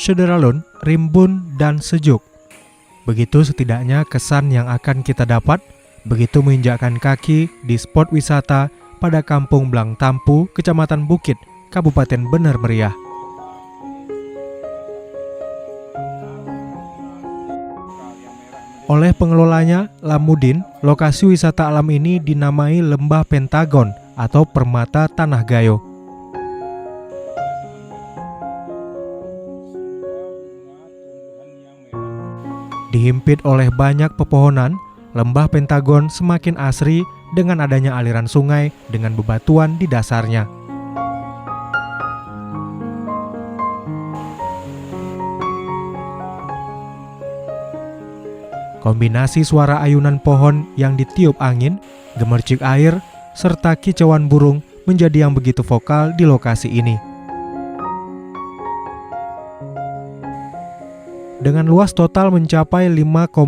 sederalun, rimbun, dan sejuk. Begitu setidaknya kesan yang akan kita dapat begitu menginjakkan kaki di spot wisata pada Kampung Blang Tampu, Kecamatan Bukit, Kabupaten Bener Meriah. Oleh pengelolanya, Lamudin, lokasi wisata alam ini dinamai Lembah Pentagon atau Permata Tanah Gayo. Dihimpit oleh banyak pepohonan, Lembah Pentagon semakin asri dengan adanya aliran sungai dengan bebatuan di dasarnya. Kombinasi suara ayunan pohon yang ditiup angin, gemercik air, serta kicauan burung menjadi yang begitu vokal di lokasi ini. Dengan luas total mencapai 5,5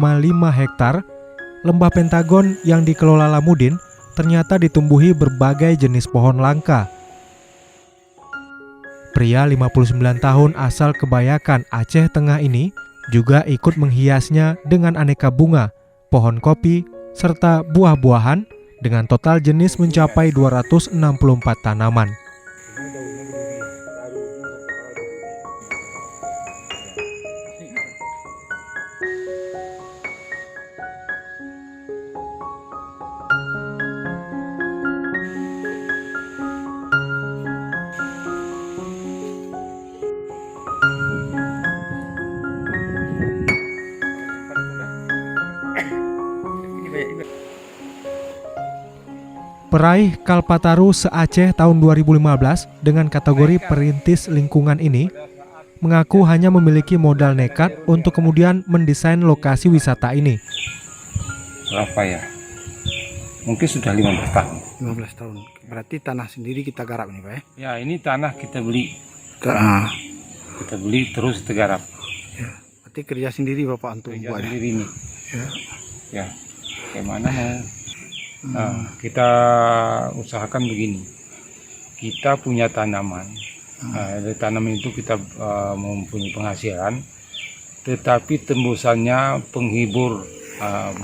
hektar, Lembah Pentagon yang dikelola Lamudin ternyata ditumbuhi berbagai jenis pohon langka. Pria 59 tahun asal Kebayakan, Aceh Tengah ini juga ikut menghiasnya dengan aneka bunga, pohon kopi, serta buah-buahan dengan total jenis mencapai 264 tanaman. Peraih Kalpataru se-Aceh tahun 2015 dengan kategori perintis lingkungan ini mengaku hanya memiliki modal nekat untuk kemudian mendesain lokasi wisata ini. Berapa ya? Mungkin sudah 15 tahun. 15 tahun. Berarti tanah sendiri kita garap nih, Pak ya? Ya, ini tanah kita beli. Kita beli terus kita garap. Ya, berarti kerja sendiri Bapak untuk Kerja buat sendiri ini. Ya, bagaimana mau? Kita usahakan begini. Kita punya tanaman. Dari tanaman itu kita mempunyai penghasilan, tetapi tembusannya penghibur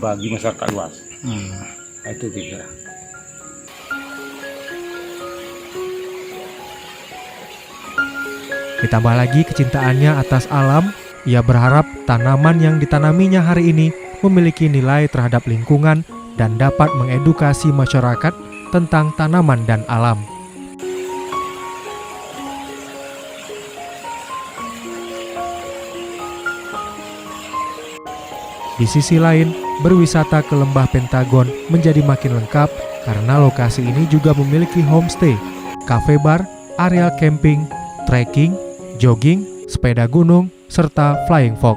bagi masyarakat luas. Itu kita. Ditambah lagi kecintaannya atas alam, ia berharap tanaman yang ditanaminya hari ini memiliki nilai terhadap lingkungan dan dapat mengedukasi masyarakat tentang tanaman dan alam. Di sisi lain, berwisata ke Lembah Pentagon menjadi makin lengkap karena lokasi ini juga memiliki homestay, cafe bar, area camping, trekking, jogging, sepeda gunung, serta flying fox.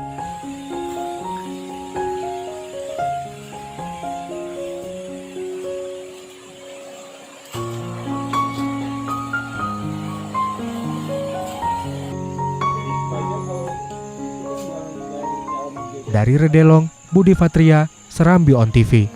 Dari Redelong, Budi Fatria, Serambi On TV.